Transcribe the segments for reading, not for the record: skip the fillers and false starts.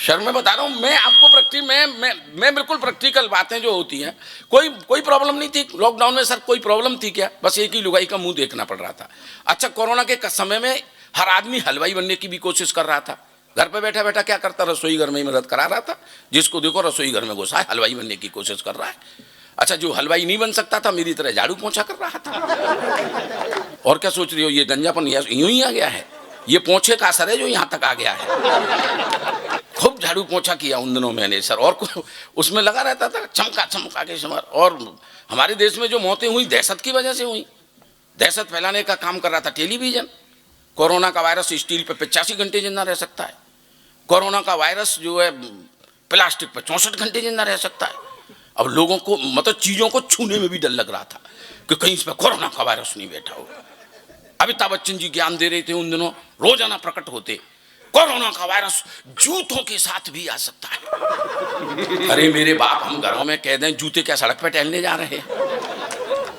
Sir मैं बता रहा हूँ, मैं आपको मैं बिल्कुल प्रैक्टिकल बातें जो होती हैं, कोई प्रॉब्लम नहीं थी लॉकडाउन में सर। कोई प्रॉब्लम थी क्या? बस एक ही लुगाई का मुंह देखना पड़ रहा था। अच्छा, कोरोना के समय में हर आदमी हलवाई बनने की भी कोशिश कर रहा था। घर पे बैठा बैठा क्या करता, रसोई घर में ही मदद करा रहा था। जिसको देखो रसोई घर में घुसा है, हलवाई बनने की कोशिश कर रहा है। अच्छा, जो हलवाई नहीं बन सकता था मेरी तरह झाड़ू पोंछा कर रहा था। और क्या सोच रही हो, ये गंजापन यूं ही आ गया है? ये पोंछे का असर है जो यहाँ तक आ गया है। खूब झाड़ू पोंछा किया उन दिनों मैंने सर, और उसमें लगा रहता था चमका चमका के समर। और हमारे देश में जो मौतें हुई दहशत की वजह से हुई। दहशत फैलाने का काम कर रहा था टेलीविजन। कोरोना का वायरस स्टील पे 85 घंटे जिंदा रह सकता है। कोरोना का वायरस जो है प्लास्टिक पे 64 घंटे जिंदा रह सकता है। अब लोगों को मतलब चीजों को छूने में भी डर लग रहा था कि कहीं इस पर कोरोना का वायरस नहीं बैठा हो। अमिताभ बच्चन जी ज्ञान दे रहे थे उन दिनों, रोजाना प्रकट होते, कोरोना का वायरस जूतों के साथ भी आ सकता है। अरे मेरे बाप, हम घरों में कह दें जूते क्या सड़क पे टहलने जा रहे हैं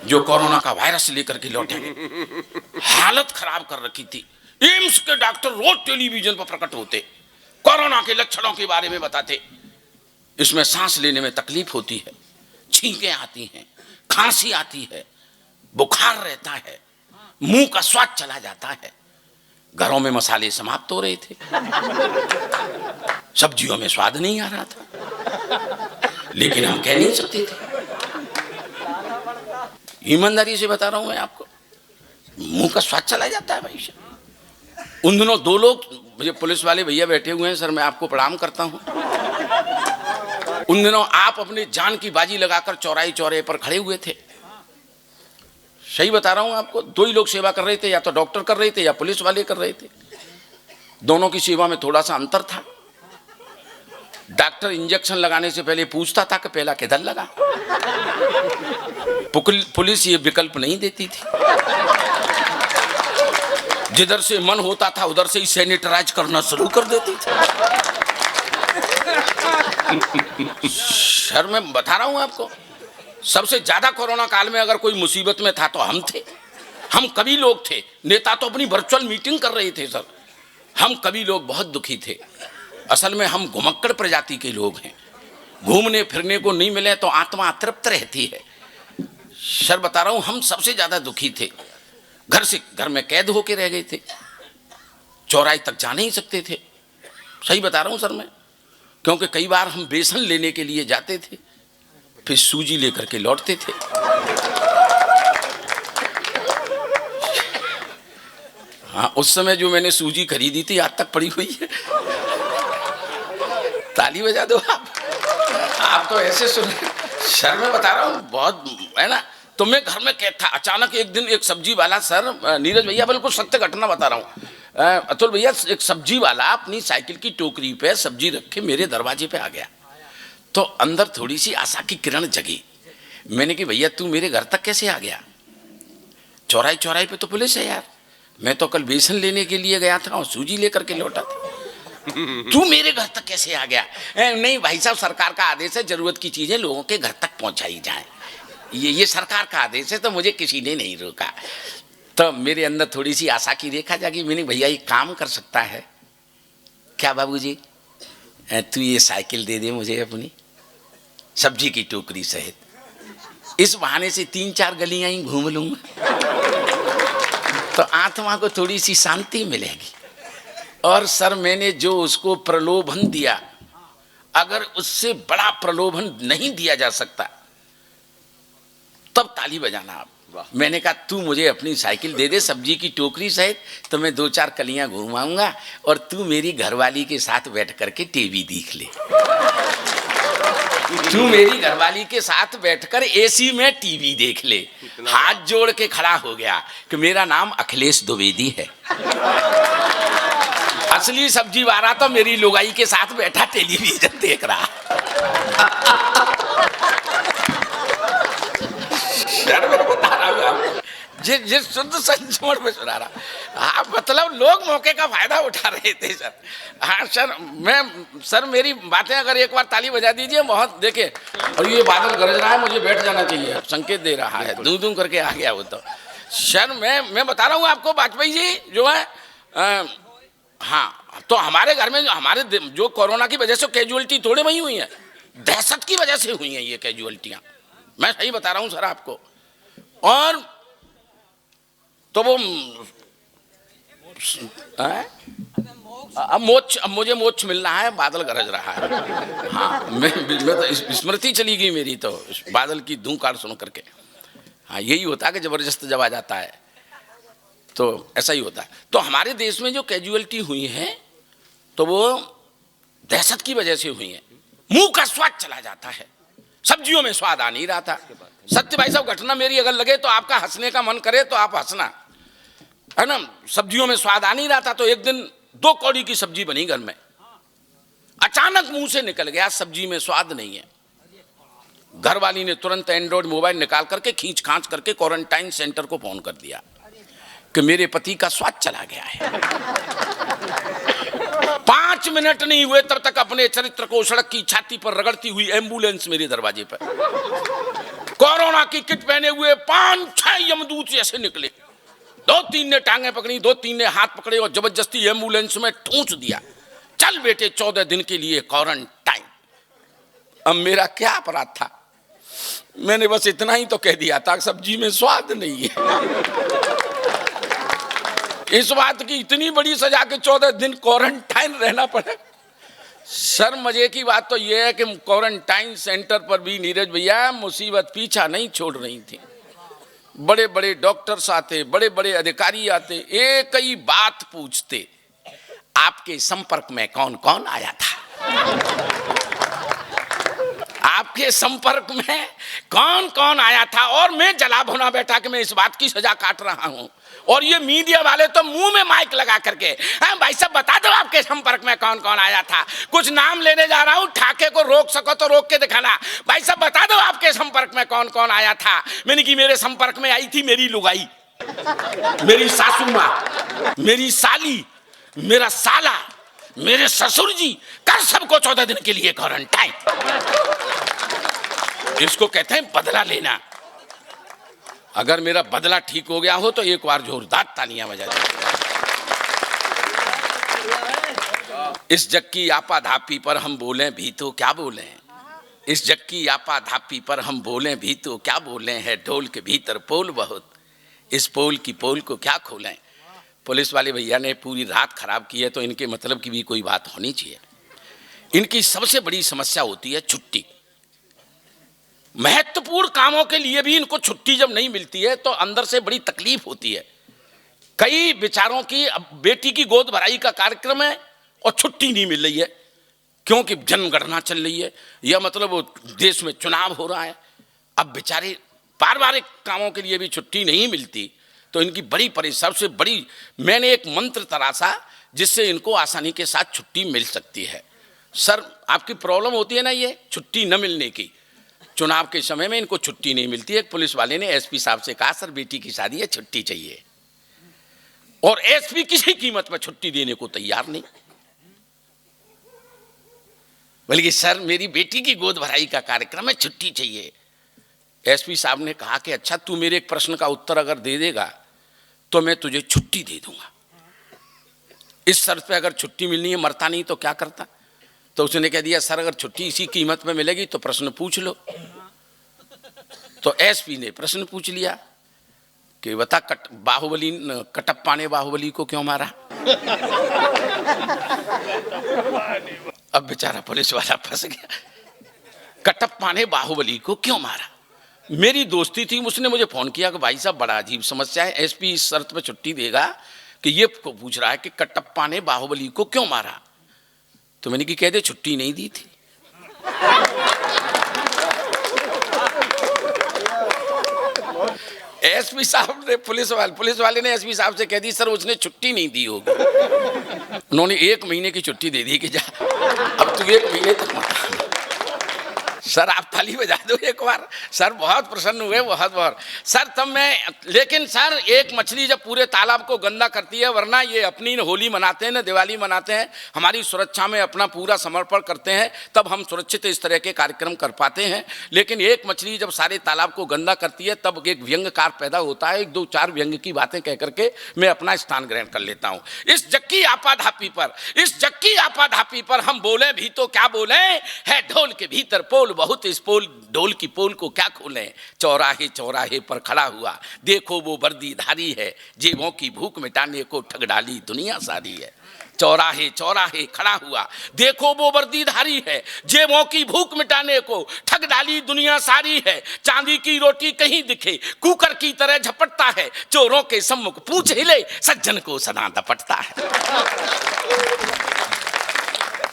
जो कोरोना का वायरस लेकर के लौटेंगे। हालत खराब कर रखी थी। एम्स के डॉक्टर रोज टेलीविजन पर प्रकट होते, कोरोना के लक्षणों के बारे में बताते। इसमें सांस लेने में तकलीफ होती है, छींकें आती हैं, खांसी आती है, बुखार रहता है, मुंह का स्वाद चला जाता है। घरों में मसाले समाप्त हो रहे थे, सब्जियों में स्वाद नहीं आ रहा था, लेकिन हम कह नहीं सकते थे। ईमानदारी से बता रहा हूं मैं आपको, मुंह का स्वाद चला जाता है भाई। उन दिनों 2 लोग, मुझे पुलिस वाले भैया बैठे हुए हैं सर, मैं आपको प्रणाम करता हूं। उन दिनों आप अपने जान की बाजी लगाकर चौराहे चौराहे पर खड़े हुए थे। सही बता रहा हूं आपको, 2 ही लोग सेवा कर रहे थे, या तो डॉक्टर कर रहे थे या पुलिस वाले कर रहे थे। दोनों की सेवा में थोड़ा सा अंतर था। डॉक्टर इंजेक्शन लगाने से पहले पूछता था कि पहला किधर लगा। पुलिस ये विकल्प नहीं देती थी, जिधर से मन होता था उधर से ही सैनिटाइज करना शुरू कर देती थी। सर मैं बता रहा हूं आपको, सबसे ज्यादा कोरोना काल में अगर कोई मुसीबत में था तो हम थे। हम कवि लोग थे। नेता तो अपनी वर्चुअल मीटिंग कर रहे थे सर, हम कवि लोग बहुत दुखी थे। असल में हम घुमक्कड़ प्रजाति के लोग हैं। घूमने फिरने को नहीं मिले तो आत्मा अतृप्त रहती है। सर बता रहा हूं, हम सबसे ज्यादा दुखी थे। घर में कैद होके रह गए थे, चौराहे तक जा नहीं सकते थे। सही बता रहा हूं सर मैं, क्योंकि कई बार हम बेसन लेने के लिए जाते थे, फिर सूजी लेकर के लौटते थे। हाँ, उस समय जो मैंने सूजी खरीदी थी आज तक पड़ी हुई है। ताली बजा दो आप तो ऐसे सुन। सर मैं बता रहा हूँ बहुत है ना। तो मैं घर में क्या था, अचानक एक दिन एक सब्जी वाला, सर नीरज भैया बिल्कुल सत्य घटना बता रहा हूँ, अतुल भैया, एक सब्जी वाला अपनी साइकिल की टोकरी पे सब्जी रख के मेरे दरवाजे पे आ गया। तो अंदर थोड़ी सी आशा की किरण जगी। मैंने कि भैया तू मेरे घर तक कैसे आ गया? चौराहे चौराहे पे तो पुलिस है यार, मैं तो कल बेसन लेने के लिए गया था और सूजी लेकर के लौटा था, तू मेरे घर तक कैसे आ गया? नहीं भाई साहब, सरकार का आदेश है, जरूरत की चीजें लोगों के घर तक पहुंचाई जाए, ये सरकार का आदेश है, तो मुझे किसी ने नहीं रोका। तो मेरे अंदर थोड़ी सी आशा की रेखा जागी। मैंने भैया ये काम कर सकता है क्या बाबूजी? तू ये साइकिल दे दे मुझे अपनी, सब्जी की टोकरी सहित, इस बहाने से 3-4 गलियां ही घूम लूंगा तो आत्मा को थोड़ी सी शांति मिलेगी। और सर मैंने जो उसको प्रलोभन दिया, अगर उससे बड़ा प्रलोभन नहीं दिया जा सकता तब ताली बजाना आप। मैंने कहा तू मुझे अपनी साइकिल दे दे सब्जी की टोकरी सहित, तो मैं 2-4 कलियां घुमाऊंगा और तू मेरी घरवाली के साथ बैठ करके टीवी देख ले। तू मेरी घरवाली के साथ बैठकर एसी में टीवी देख ले। हाथ जोड़ के खड़ा हो गया कि मेरा नाम अखिलेश द्विवेदी है। असली सब्जी वाला तो मेरी लुगाई के साथ बैठा टेलीविजन देख रहा। बता रहा हूँ जिस शुद्ध संचमण में सुना रहा। हाँ, मतलब लोग मौके का फायदा उठा रहे थे सर। हाँ सर मेरी बातें अगर एक बार ताली बजा दीजिए बहुत। देखिए, और ये बादल गरज रहा है, मुझे बैठ जाना चाहिए, संकेत दे रहा है, दूं दूं करके आ गया वो तो। सर मैं बता रहा हूँ आपको, वाजपेयी जी जो है हाँ, तो हमारे घर में जो कोरोना की वजह से कैजुअलिटी थोड़े वही हुई है, दहशत की वजह से हुई हैं ये कैजुअलिटियां, मैं सही बता रहा हूं सर आपको। और तो वो अब मुझे मोक्ष मिल रहा है, बादल गरज रहा है। हाँ, मैं तो स्मृति चली गई मेरी तो बादल की धूकार सुन करके। हाँ, यही होता है कि जबरदस्त जब आ जाता है तो ऐसा ही होता है। तो हमारे देश में जो कैजुअलिटी हुई है तो वो दहशत की वजह से हुई है। मुंह का स्वाद चला जाता है, सब्जियों में स्वाद आ नहीं रहा था। सत्य भाई साहब, घटना मेरी अगर लगे तो आपका हंसने का मन करे तो आप हंसना, है ना। सब्जियों में स्वाद आ नहीं रहा था तो एक दिन 2 कौड़ी की सब्जी बनी घर में, अचानक मुंह से निकल गया सब्जी में स्वाद नहीं है। घर वाली ने तुरंत एंड्रॉइड मोबाइल निकाल करके खींच खांच करके क्वारंटाइन सेंटर को फोन कर दिया कि मेरे पति का स्वाद चला गया है। 5 मिनट नहीं हुए तब तक अपने चरित्र को सड़क की छाती पर रगड़ती हुई एम्बुलेंस मेरे दरवाजे पर, कोरोना की किट पहने हुए 5-6 यमदूत जैसे निकले। 2-3 ने टांगे पकड़ी, 2-3 ने हाथ पकड़े और जबरदस्ती एम्बुलेंस में ठूंस दिया। चल बेटे 14 दिन के लिए क्वारंटाइन। अब मेरा क्या अपराध था, मैंने बस इतना ही तो कह दिया था सब्जी में स्वाद नहीं है। इस बात की इतनी बड़ी सजा के 14 दिन क्वारंटाइन रहना पड़े। सर मजे की बात तो यह है कि क्वारंटाइन सेंटर पर भी नीरज भैया मुसीबत पीछा नहीं छोड़ रही थी। बड़े बड़े डॉक्टर्स आते, बड़े बड़े अधिकारी आते, एक ही बात पूछते, आपके संपर्क में कौन कौन आया था? आपके संपर्क में कौन कौन आया था? और मैं जला भुना बैठा कि मैं इस बात की सजा काट रहा हूं, और ये मीडिया वाले तो मुंह में माइक लगा करके, हाँ भाई साहब बता दो आपके संपर्क में कौन कौन आया था। कुछ नाम लेने जा रहा हूं, ठाके को रोक सको तो रोक के दिखाना। भाई साहब बता दो आपके संपर्क में कौन कौन आया था। मैंने कि मेरे संपर्क में आई थी मेरी लुगाई, मेरी सासू माँ, मेरी साली, मेरा साला, मेरे ससुर जी, कर सबको 14 दिन के लिए क्वारंटाइन। इसको कहते हैं बदला लेना। अगर मेरा बदला ठीक हो गया हो तो एक बार जोरदार तालियां बजा दो। इस जग की आपाधापी पर हम बोलें भी तो क्या बोलें, इस जग की आपाधापी पर हम बोलें भी तो क्या बोलें, है ढोल के भीतर पोल बहुत, इस पोल की पोल को क्या खोलें। पुलिस वाले भैया ने पूरी रात खराब की है तो इनके मतलब की भी कोई बात होनी चाहिए। इनकी सबसे बड़ी समस्या होती है छुट्टी। महत्वपूर्ण कामों के लिए भी इनको छुट्टी जब नहीं मिलती है तो अंदर से बड़ी तकलीफ होती है। कई बेचारों की अब बेटी की गोद भराई का कार्यक्रम है और छुट्टी नहीं मिल रही है क्योंकि जनगणना चल रही है, या मतलब देश में चुनाव हो रहा है। अब बेचारे पारिवारिक कामों के लिए भी छुट्टी नहीं मिलती तो इनकी बड़ी परेशानी। सबसे बड़ी मैंने एक मंत्र तराशा जिससे इनको आसानी के साथ छुट्टी मिल सकती है। सर आपकी प्रॉब्लम होती है ना ये छुट्टी न मिलने की, चुनाव के समय में इनको छुट्टी नहीं मिलती है। एक पुलिस वाले ने एसपी साहब से कहा सर बेटी की शादी है, छुट्टी चाहिए, और एसपी किसी कीमत पर छुट्टी देने को तैयार नहीं, बल्कि सर मेरी बेटी की गोद भराई का कार्यक्रम है, छुट्टी चाहिए। एसपी साहब ने कहा कि अच्छा तू मेरे एक प्रश्न का उत्तर अगर दे देगा तो मैं तुझे छुट्टी दे दूंगा। इस शर्त पे अगर छुट्टी मिलनी है, मरता नहीं तो क्या करता? तो उसने कह दिया सर अगर छुट्टी इसी कीमत में मिलेगी तो प्रश्न पूछ लो। तो एसपी ने प्रश्न पूछ लिया कि बता बाहुबली कटप्पा ने बाहुबली को क्यों मारा? अब बेचारा पुलिस वाला फंस गया, कटप्पा ने बाहुबली को क्यों मारा? मेरी दोस्ती थी, उसने मुझे फोन किया कि भाई साहब बड़ा अजीब समस्या है, एसपी इस शर्त पे छुट्टी देगा कि ये पूछ रहा है कि कटप्पा ने बाहुबली को क्यों मारा। तो मैंने कि कह दे छुट्टी नहीं दी थी। एसपी साहब ने पुलिस वाले ने एसपी साहब से कह दी सर उसने छुट्टी नहीं दी होगी। उन्होंने 1 महीने की छुट्टी दे दी कि जा अब तू 1 महीने तक मत। सर आप ताली बजा दो एक बार। सर बहुत प्रसन्न हुए, बहुत बहुत। सर तब मैं, लेकिन सर एक मछली जब पूरे तालाब को गंदा करती है, वरना ये अपनी होली मनाते हैं ना, दिवाली मनाते हैं, हमारी सुरक्षा में अपना पूरा समर्पण करते हैं, तब हम सुरक्षित इस तरह के कार्यक्रम कर पाते हैं। लेकिन एक मछली जब सारे तालाब को गंदा करती है, तब एक व्यंग्यकार पैदा होता है। एक दो चार व्यंग्य की बातें कह करके मैं अपना स्थान ग्रहण कर लेता हूँ। इस जक्की आपाधापी पर, इस जक्की आपाधापी पर हम बोले भी तो क्या बोले, है ढोल के भीतर पोल बहुत, इस पोल ढोल की पोल को क्या खोलें। चौराहे चौराहे पर खड़ा हुआ, देखो वो वर्दीधारी है, जेबों की भूख मिटाने को ठग डाली दुनिया सारी है। चौराहे चौराहे खड़ा हुआ, देखो वो वर्दीधारी है, जेबों की भूख मिटाने को ठग डाली दुनिया सारी है। चांदी की रोटी कहीं दिखे, कुकर की तरह झपटता है, चोरों के सम्मुख पूछ हिले, सज्जन को सदा दपटता है।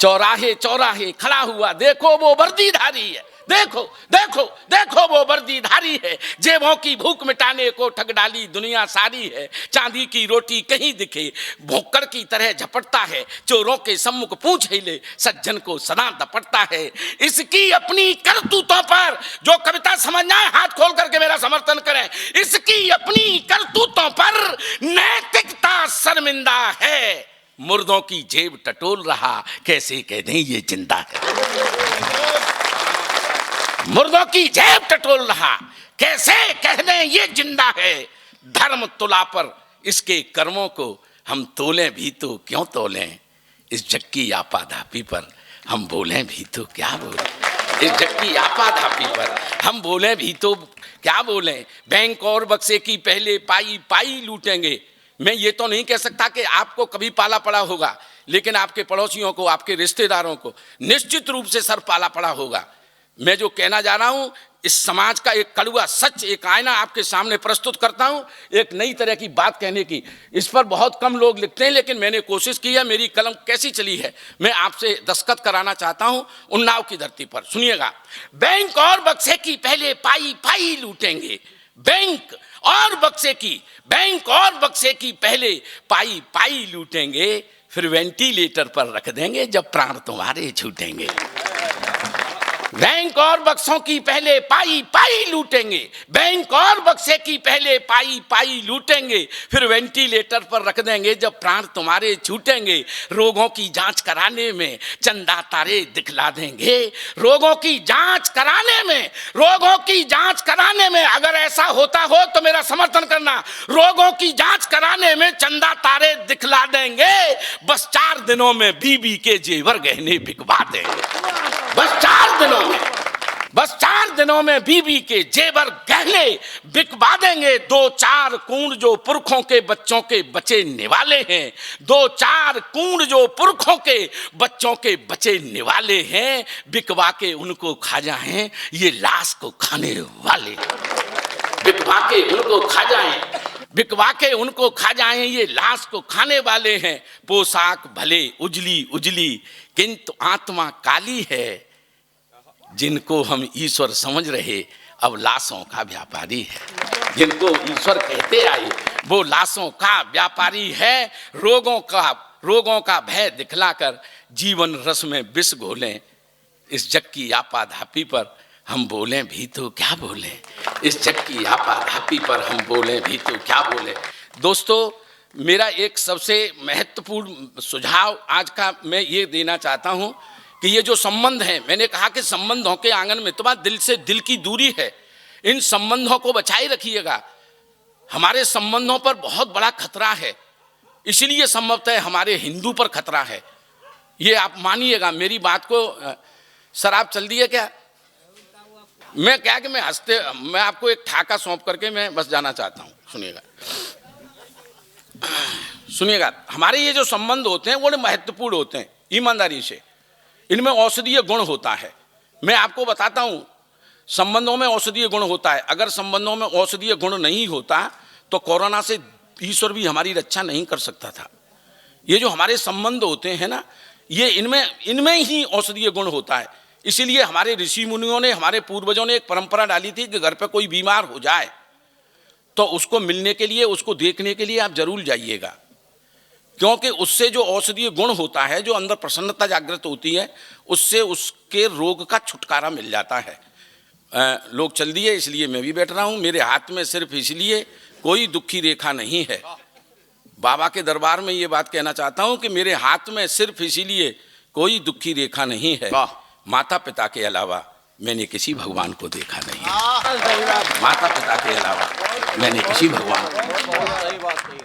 चौराहे चौराहे खड़ा हुआ, देखो वो वर्दीधारी है, देखो देखो देखो वो वर्दीधारी है, जेबों की भूख मिटाने को ठग डाली दुनिया सारी है। चांदी की रोटी कहीं दिखे, भोक्कड़ की तरह झपटता है, चोरों के सम्मुख पूछ हिले, सज्जन को सदा दपटता है। इसकी अपनी करतूतों पर जो कविता समझना है हाथ खोल करके मेरा समर्थन करें। इसकी अपनी करतूतों पर नैतिकता शर्मिंदा है, मुर्दों की जेब टटोल रहा, कैसे कह दें ये जिंदा है। मुर्दों की जेब टटोल रहा, कैसे कह दें ये जिंदा है। धर्म तुला पर इसके कर्मों को हम तोलें भी तो क्यों तोलें, इस जक्की आपाधापी पर हम बोलें भी तो क्या बोलें। इस जक्की आपाधापी पर हम बोलें भी तो क्या बोलें। बैंक और बक्से की पहले पाई पाई लूटेंगे। मैं ये तो नहीं कह सकता कि आपको कभी पाला पड़ा होगा, लेकिन आपके पड़ोसियों को, आपके रिश्तेदारों को निश्चित रूप से सर पाला पड़ा होगा। मैं जो कहना जा रहा हूं, इस समाज का एक कड़वा सच, एक आईना आपके सामने प्रस्तुत करता हूं, एक नई तरह की बात कहने की। इस पर बहुत कम लोग लिखते हैं, लेकिन मैंने कोशिश की है। मेरी कलम कैसी चली है, मैं आपसे दस्तखत कराना चाहता हूं उन्नाव की धरती पर। सुनिएगा। बैंक और बक्से की पहले पाई पाई लूटेंगे, बैंक और बक्से की, बैंक और बक्से की पहले पाई पाई लूटेंगे, फिर वेंटिलेटर पर रख देंगे जब प्राण तुम्हारे छूटेंगे। बैंक और बक्सों की पहले पाई पाई लूटेंगे, बैंक और बक्से की पहले पाई पाई लूटेंगे, फिर वेंटिलेटर पर रख देंगे जब प्राण तुम्हारे छूटेंगे। रोगों की जांच कराने में चंदा तारे दिखला देंगे, रोगों की जांच कराने में, रोगों की जांच कराने में अगर ऐसा होता हो तो मेरा समर्थन करना। रोगों की जांच कराने में चंदा तारे दिखला देंगे, बस 4 दिनों में बीबी के जेवर गहने बिकवा देंगे। बस 4 दिनों में, बस 4 दिनों में बीबी के जेवर गहने बिकवा देंगे। 2-4 कूड़ जो पुरखों के बच्चों के बचे निवाले हैं, 2-4 कूड़ जो पुरखों के बच्चों के बचे निवाले हैं, बिकवा के उनको खा जाएं ये लाश को खाने वाले। बिकवा के उनको खा जाएं, बिकवा के उनको खा जाएं ये लाश को खाने वाले हैं। पोशाक भले उजली उजली किंतु आत्मा काली है, जिनको हम ईश्वर समझ रहे अब लाशों का व्यापारी है। जिनको ईश्वर कहते आए वो लाशों का व्यापारी है। रोगों का भय दिखलाकर जीवन रस में विष घोलें, इस जग की आपाधापी पर हम बोलें भी तो क्या बोलें। इस जग की आपाधापी पर हम बोलें भी तो क्या बोलें। दोस्तों, मेरा एक सबसे महत्वपूर्ण सुझाव आज का मैं ये देना चाहता हूँ कि ये जो संबंध हैं, मैंने कहा कि संबंधों के आंगन में तो दिल से दिल की दूरी है, इन संबंधों को बचाए रखिएगा। हमारे संबंधों पर बहुत बड़ा खतरा है, इसलिए संभवतः हमारे हिंदू पर खतरा है। ये आप मानिएगा मेरी बात को। सर आप चल दिए क्या? मैं क्या कि मैं आपको एक ठाका सौंप करके मैं बस जाना चाहता हूँ। सुनिएगा, हमारे ये जो संबंध होते हैं वो महत्वपूर्ण होते हैं ईमानदारी से। इनमें औषधीय गुण होता है। मैं आपको बताता हूँ, संबंधों में औषधीय गुण होता है। अगर संबंधों में औषधीय गुण नहीं होता तो कोरोना से ईश्वर भी हमारी रक्षा नहीं कर सकता था। ये जो हमारे संबंध होते हैं ना, ये इनमें ही औषधीय गुण होता है। इसीलिए हमारे ऋषि मुनियों ने, हमारे पूर्वजों ने एक परंपरा डाली थी कि घर पे कोई बीमार हो जाए तो उसको मिलने के लिए, उसको देखने के लिए आप जरूर जाइएगा, क्योंकि उससे जो औषधीय गुण होता है, जो अंदर प्रसन्नता जागृत होती है, उससे उसके रोग का छुटकारा मिल जाता है। लोग चल दिए इसलिए मैं भी बैठ रहा हूँ। मेरे हाथ में सिर्फ इसलिए कोई दुखी रेखा नहीं है। बाबा के दरबार में ये बात कहना चाहता हूँ कि मेरे हाथ में सिर्फ इसीलिए कोई दुखी रेखा नहीं है, माता पिता के अलावा मैंने किसी भगवान को देखा नहीं है। माता पिता के अलावा मैंने किसी भगवान को